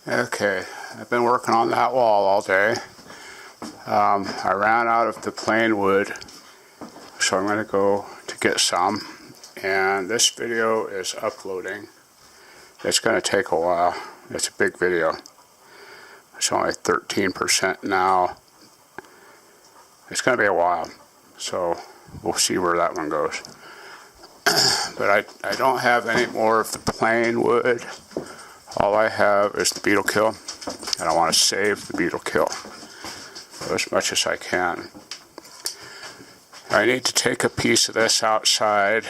Okay, I've been working on that wall all day. I ran out of the plain wood, so I'm going to go to get some. And this video is uploading. It's going to take a while. It's a big video. It's only 13% now. It's going to be a while, so we'll see where that one goes. But I don't have any more of the plain wood. All I have is the beetle kill, and I want to save the beetle kill as much as I can. I need to take a piece of this outside.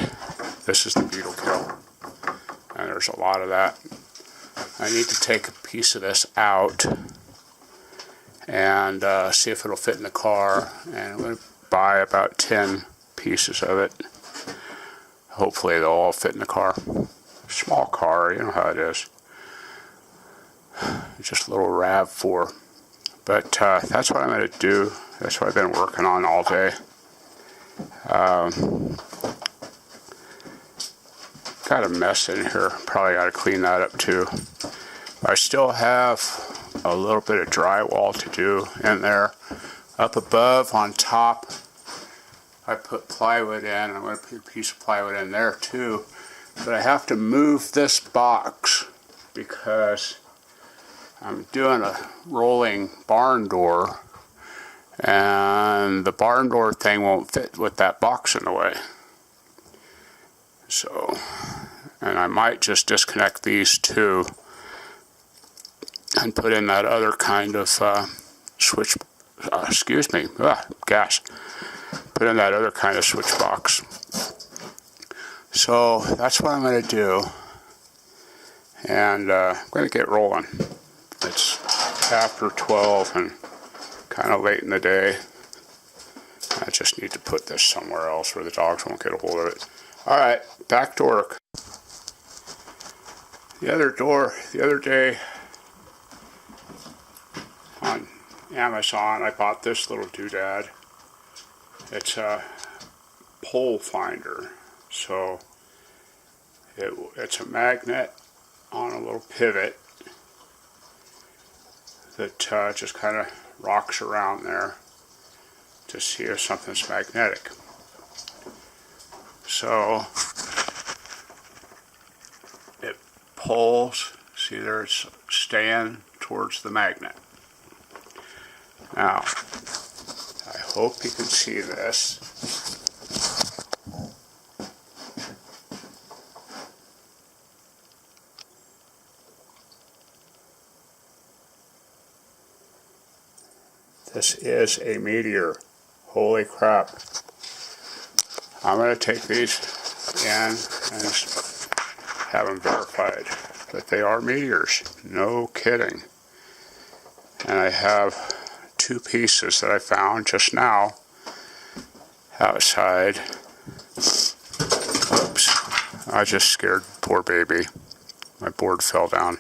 This is the beetle kill, and there's a lot of that. I need to take a piece of this out and see if it'll fit in the car, and I'm going to buy about 10 pieces of it. Hopefully they'll all fit in the car. Small car, you know how it is. Just a little RAV4. But that's what I'm going to do. That's what I've been working on all day. Got a mess in here. Probably got to clean that up too. I still have a little bit of drywall to do in there. Up above, on top, I put plywood in. I'm going to put a piece of plywood in there too. But I have to move this box because I'm doing a rolling barn door, and the barn door thing won't fit with that box in the way. So, and I might just disconnect these two and put in that other kind of switch, put in that other kind of switch box. So that's what I'm going to do, and I'm going to get rolling. It's after 12 and kind of late in the day. I just need to put this somewhere else where the dogs won't get a hold of it. Alright, back to work. The other day on Amazon, I bought this little doodad. It's a pole finder. So it's a magnet on a little pivot that just kind of rocks around there to see if something's magnetic. So it pulls, see there, it's staying towards the magnet. Now, I hope you can see this. This is a meteor. Holy crap. I'm going to take these in and have them verified that they are meteors. No kidding. And I have 2 pieces that I found just now outside. Oops. I just scared poor baby. My board fell down.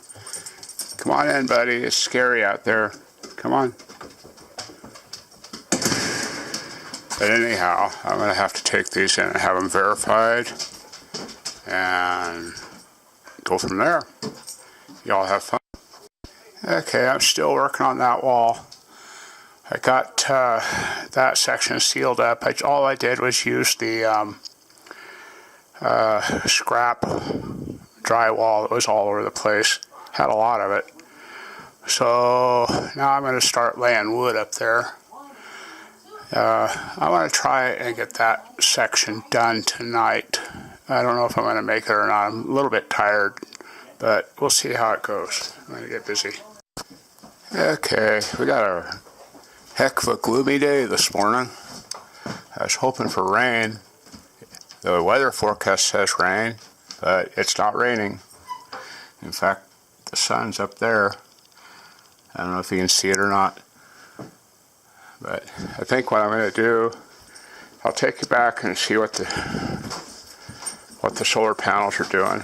Come on in, buddy. It's scary out there. Come on. But anyhow, I'm going to have to take these in and have them verified and go from there. Y'all have fun. Okay, I'm still working on that wall. I got that section sealed up. All I did was use the scrap drywall that was all over the place. Had a lot of it. So now I'm going to start laying wood up there. I want to try and get that section done tonight. I don't know if I'm going to make it or not. I'm a little bit tired, but we'll see how it goes. I'm going to get busy. Okay, we got a heck of a gloomy day this morning. I was hoping for rain. The weather forecast says rain, but it's not raining. In fact, the sun's up there. I don't know if you can see it or not. But I think what I'm going to do, I'll take you back and see what the solar panels are doing.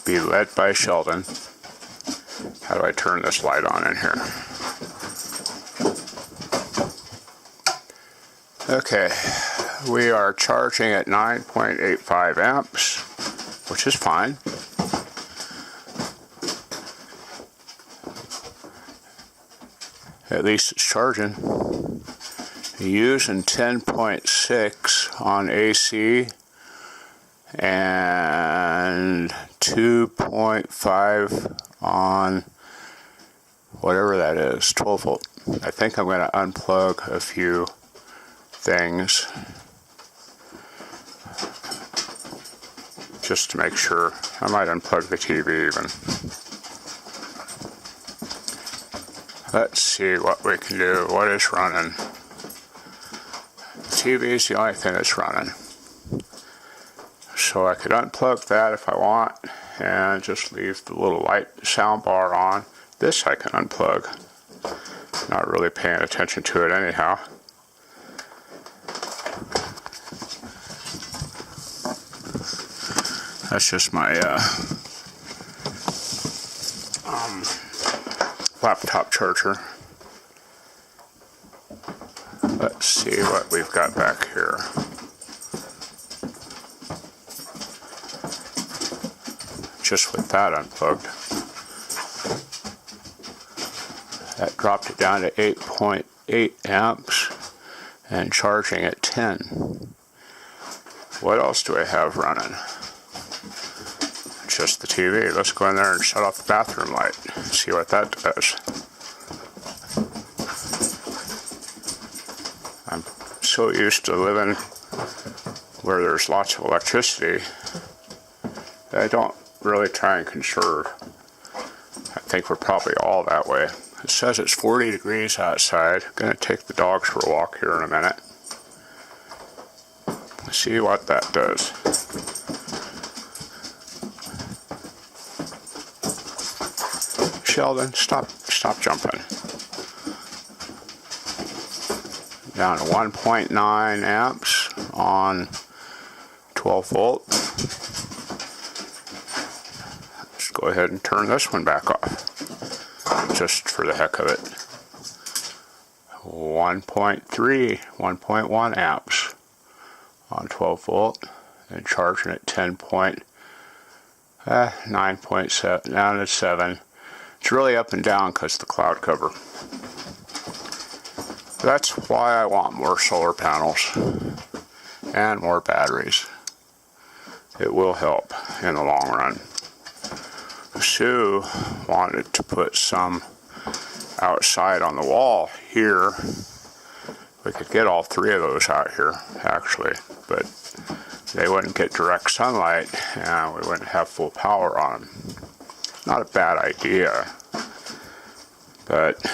Be led by Sheldon. How do I turn this light on in here? Okay, we are charging at 9.85 amps, which is fine. At least it's charging. Using 10.6 on AC and 2.5 on whatever that is, 12 volt. I think I'm going to unplug a few things just to make sure. I might unplug the TV even. Let's see what we can do. What is running? The TV is the only thing that's running. So I could unplug that if I want and just leave the little light sound bar on. This I can unplug. Not really paying attention to it anyhow. That's just my laptop charger. Let's see what we've got back here. Just with that unplugged, that dropped it down to 8.8 amps and charging at 10. What else do I have running? Just the TV. Let's go in there and shut off the bathroom light. See what that does. I'm so used to living where there's lots of electricity that I don't really try and conserve. I think we're probably all that way. It says it's 40 degrees outside. I'm going to take the dogs for a walk here in a minute. See what that does. Sheldon, stop jumping. Down to 1.9 amps on 12 volt. Let's go ahead and turn this one back off, just for the heck of it. 1.1 amps on 12 volt and charging at 9.7, down to 7. It's really up and down because of the cloud cover. That's why I want more solar panels and more batteries. It will help in the long run. Sue wanted to put some outside on the wall here. We could get all three of those out here, actually, but they wouldn't get direct sunlight and we wouldn't have full power on them. Not a bad idea, but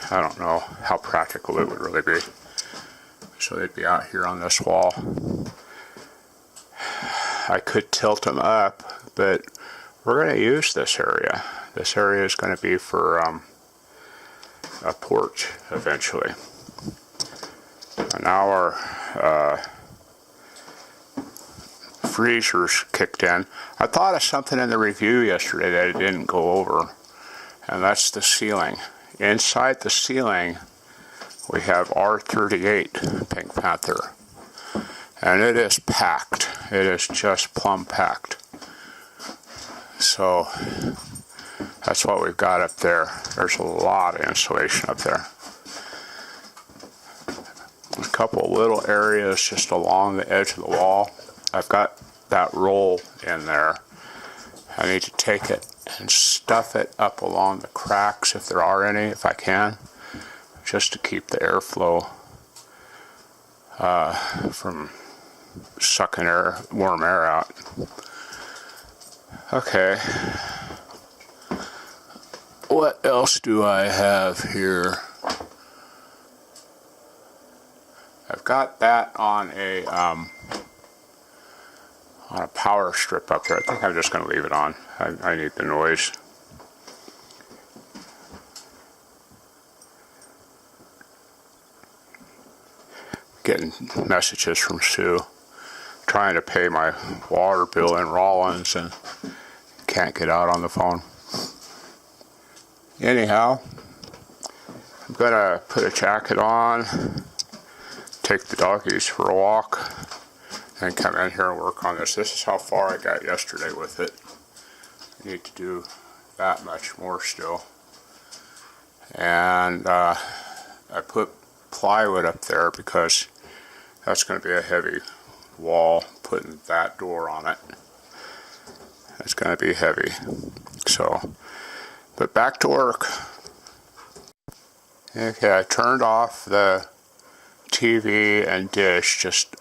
I don't know how practical it would really be. So they'd be out here on this wall. I could tilt them up, but we're going to use this area. This area is going to be for a porch eventually. And now our freezer's kicked in. I thought of something in the review yesterday that I didn't go over, and that's the ceiling. Inside the ceiling we have R38 Pink Panther, and it is packed. It is just plumb packed. So that's what we've got up there. There's a lot of insulation up there. A couple little areas just along the edge of the wall. I've got that roll in there. I need to take it and stuff it up along the cracks if there are any, if I can, just to keep the airflow from sucking warm air out. Okay. What else do I have here? I've got that on a power strip up there. I think I'm just going to leave it on. I need the noise. Getting messages from Sue, trying to pay my water bill in Rollins and can't get out on the phone. Anyhow, I'm going to put a jacket on, take the doggies for a walk, and come in here and work on this. This is how far I got yesterday with it. I need to do that much more still. And I put plywood up there because that's going to be a heavy wall, putting that door on it. It's going to be heavy. So, but back to work. Okay, I turned off the TV and dish, just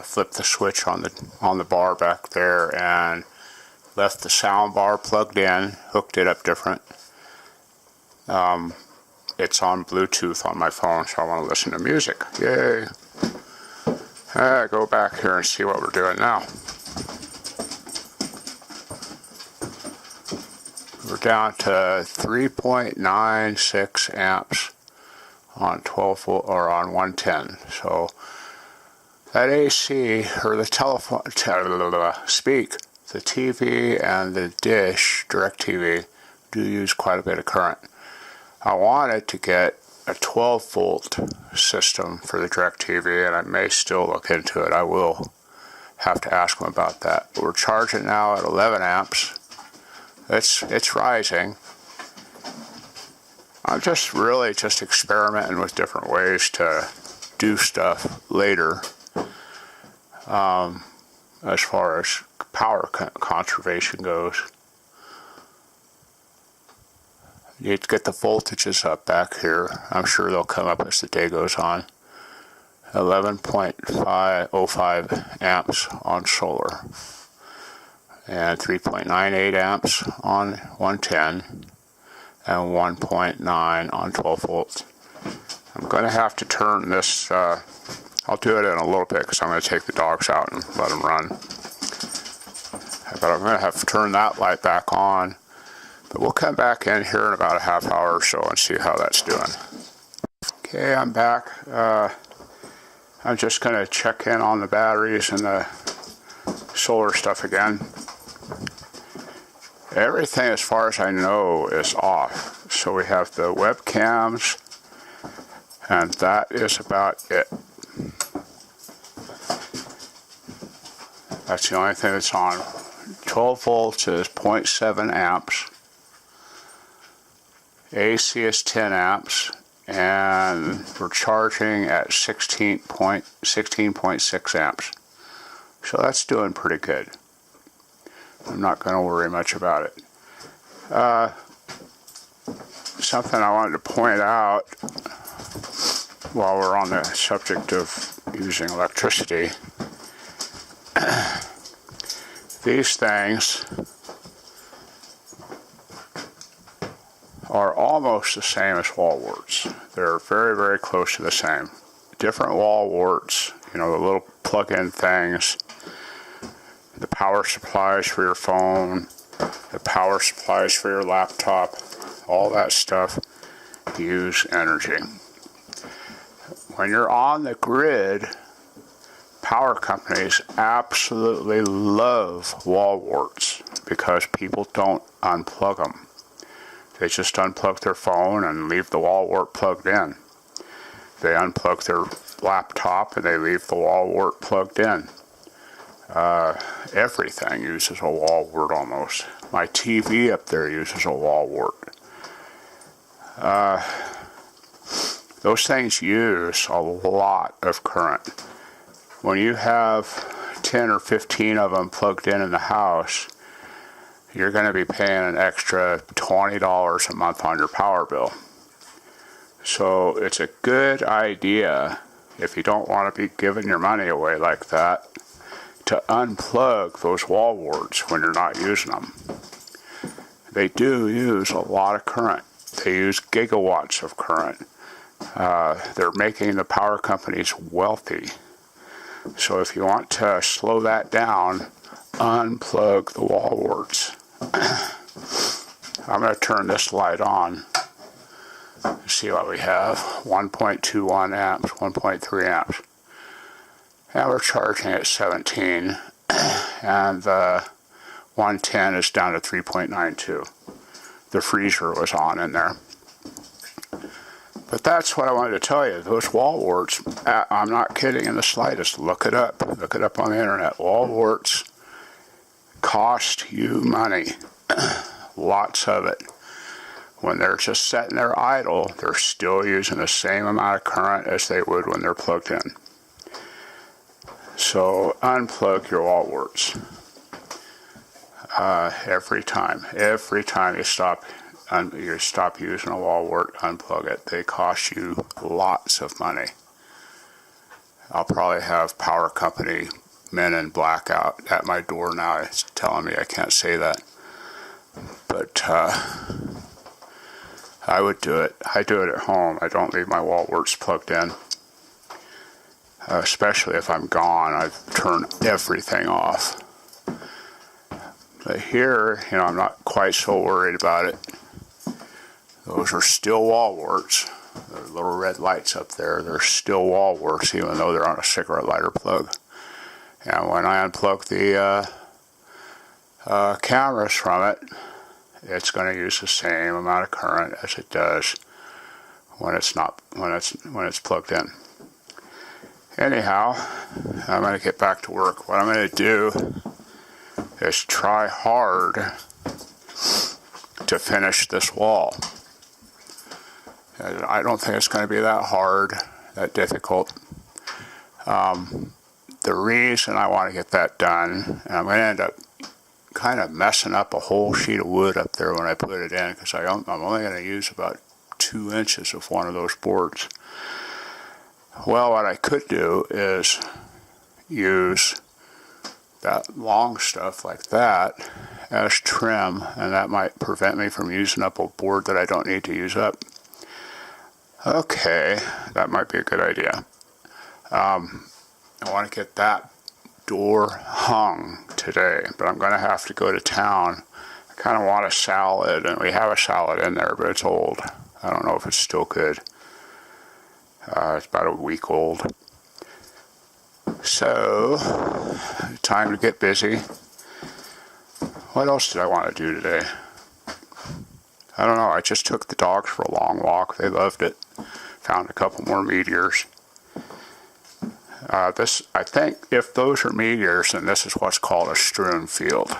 flipped the switch on the bar back there and left the sound bar plugged in, hooked it up different. It's on Bluetooth on my phone, so I want to listen to music. Yay! Go back here and see what we're doing now. We're down to 3.96 amps on 12 volt or on 110. So that AC or the telephone, the TV and the dish, DirecTV, do use quite a bit of current. I wanted to get a 12 volt system for the DirecTV, and I may still look into it. I will have to ask them about that. But we're charging now at 11 amps. It's rising. I'm just really experimenting with different ways to do stuff later, as far as power conservation goes. You need to get the voltages up back here. I'm sure they'll come up as the day goes on. 11.05 amps on solar and 3.98 amps on 110 and 1.9 on 12 volts. I'm going to have to turn this, I'll do it in a little bit because I'm going to take the dogs out and let them run. But I'm going to have to turn that light back on. But we'll come back in here in about a half hour or so and see how that's doing. Okay, I'm back. I'm just going to check in on the batteries and the solar stuff again. Everything, as far as I know, is off. So we have the webcams, and that is about it. That's the only thing that's on. 12 volts is 0.7 amps. AC is 10 amps, and we're charging at 16.6 amps. So that's doing pretty good. I'm not going to worry much about it. Something I wanted to point out while we're on the subject of using electricity. These things are almost the same as wall warts. They're very, very close to the same. Different wall warts, you know, the little plug-in things, the power supplies for your phone, the power supplies for your laptop, all that stuff use energy. When you're on the grid, power companies absolutely love wall warts because people don't unplug them. They just unplug their phone and leave the wall wart plugged in. They unplug their laptop and they leave the wall wart plugged in. Everything uses a wall wart almost. My TV up there uses a wall wart. Those things use a lot of current. When you have 10 or 15 of them plugged in the house, you're going to be paying an extra $20 a month on your power bill. So it's a good idea, if you don't want to be giving your money away like that, to unplug those wall warts when you're not using them. They do use a lot of current. They use gigawatts of current. They're making the power companies wealthy. So if you want to slow that down, unplug the wall warts. I'm going to turn this light on. See what we have. 1.21 amps, 1.3 amps. And we're charging at 17. And the 110 is down to 3.92. The freezer was on in there. But that's what I wanted to tell you. Those wall warts, I'm not kidding in the slightest. Look it up. Look it up on the internet. Wall warts cost you money. Lots of it. when they're just sitting there idle, they're still using the same amount of current as they would when they're plugged in. So unplug your wall warts every time. Every time you stop using a wall wart, unplug it. They cost you lots of money. I'll probably have power company men in black out at my door now. It's telling me I can't say that. But I would do it. I do it at home. I don't leave my wall warts plugged in. Especially if I'm gone, I turn everything off. But here, I'm not quite so worried about it. Those are still wall warts. The little red lights up there, they're still wall warts, even though they're on a cigarette lighter plug. And when I unplug the cameras from it, it's going to use the same amount of current as it does when it's plugged in. Anyhow, I'm going to get back to work. What I'm going to do is try hard to finish this wall. I don't think it's going to be that hard, that difficult. The reason I want to get that done, and I'm going to end up kind of messing up a whole sheet of wood up there when I put it in, because I'm only going to use about 2 inches of one of those boards. Well, what I could do is use that long stuff like that as trim, and that might prevent me from using up a board that I don't need to use up. Okay, that might be a good idea. I want to get that door hung today, but I'm going to have to go to town. I kind of want a salad, and we have a salad in there, but it's old. I don't know if it's still good. It's about a week old. So, time to get busy. What else did I want to do today? I don't know. I just took the dogs for a long walk. They loved it. Found a couple more meteors. I think if those are meteors, then this is what's called a strewn field.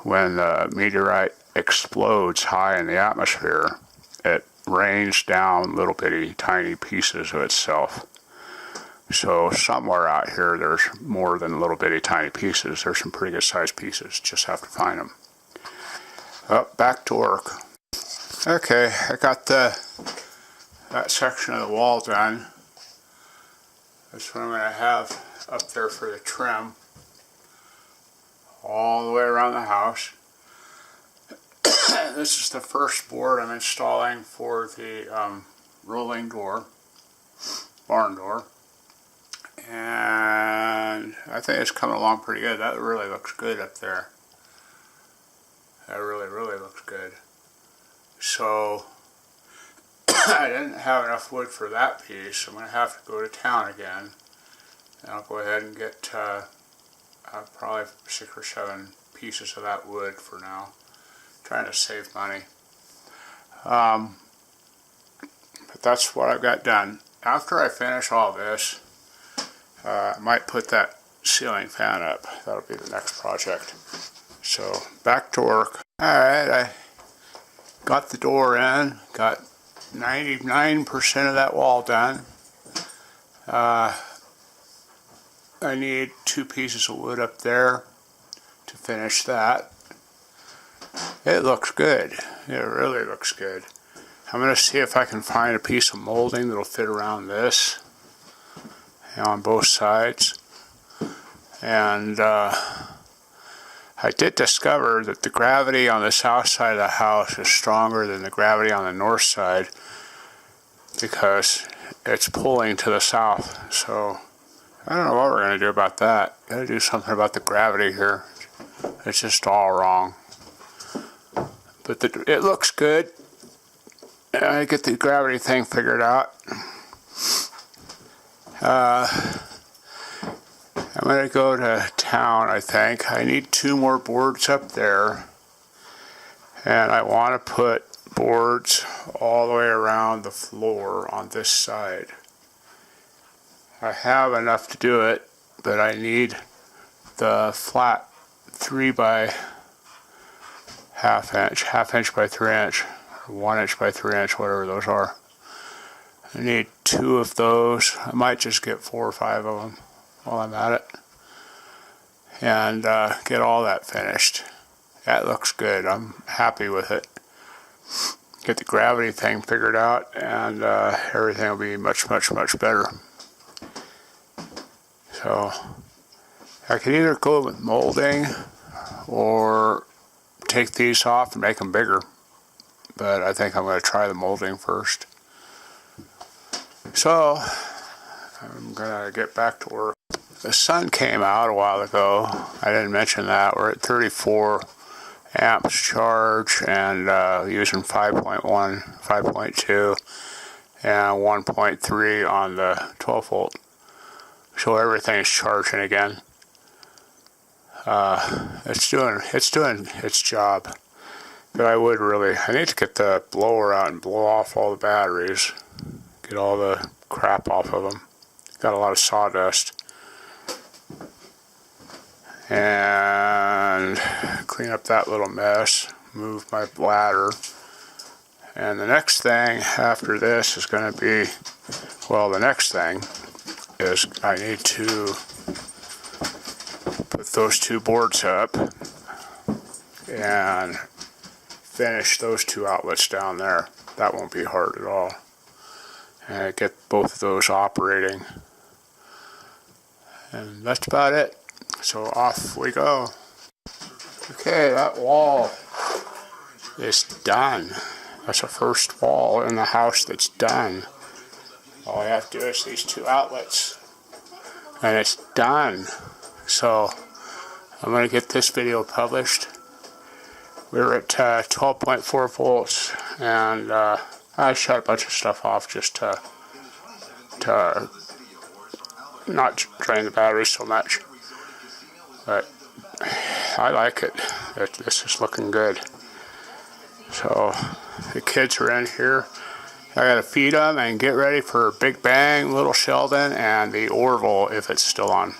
When the meteorite explodes high in the atmosphere, it rains down little bitty tiny pieces of itself. So somewhere out here there's more than little bitty tiny pieces. There's some pretty good sized pieces. Just have to find them. Back to work. Okay, I got that section of the wall done. That's what I'm going to have up there for the trim. All the way around the house. This is the first board I'm installing for the rolling door, barn door. And I think it's coming along pretty good. That really looks good up there. That really, really looks good. So, I didn't have enough wood for that piece. I'm going to have to go to town again. And I'll go ahead and get probably 6 or 7 pieces of that wood for now. Trying to save money. But that's what I've got done. After I finish all this, I might put that ceiling fan up. That'll be the next project. So, back to work. Alright, I got the door in, got 99% of that wall done. I need 2 pieces of wood up there to finish that. It looks good. It really looks good. I'm going to see if I can find a piece of molding that'll fit around this on both sides. And I did discover that the gravity on the south side of the house is stronger than the gravity on the north side because it's pulling to the south. So I don't know what we're going to do about that. Got to do something about the gravity here. It's just all wrong. But it looks good. I get the gravity thing figured out. I'm going to go to town, I think. I need 2 more boards up there. And I want to put boards all the way around the floor on this side. I have enough to do it, but I need the flat 3 by half inch by 3 inch 1 inch by 3 inch, whatever those are. I need 2 of those. I might just get 4 or 5 of them while I'm at it, and get all that finished. That looks good. I'm happy with it. Get the gravity thing figured out, and everything will be much better. So I could either go with molding or take these off and make them bigger, but I think I'm going to try the molding first. So I'm going to get back to work. The sun came out a while ago. I didn't mention that. We're at 34 amps charge, and using 5.1, 5.2, and 1.3 on the 12 volt. So everything's charging again. It's doing its job. But I need to get the blower out and blow off all the batteries. Get all the crap off of them. Got a lot of sawdust. And clean up that little mess. Move my bladder. And the next thing after this is going to be, well, the next thing is I need to put those 2 boards up and finish those 2 outlets down there. That won't be hard at all. And get both of those operating. And that's about it. So off we go. Okay, that wall is done. That's the first wall in the house that's done. All I have to do is these 2 outlets, and it's done. So I'm going to get this video published. We're at 12.4 volts, and I shut a bunch of stuff off just to not drain the battery so much. But I like it. This is looking good. So the kids are in here. I gotta feed them and get ready for Big Bang, Little Sheldon, and the Orville if it's still on.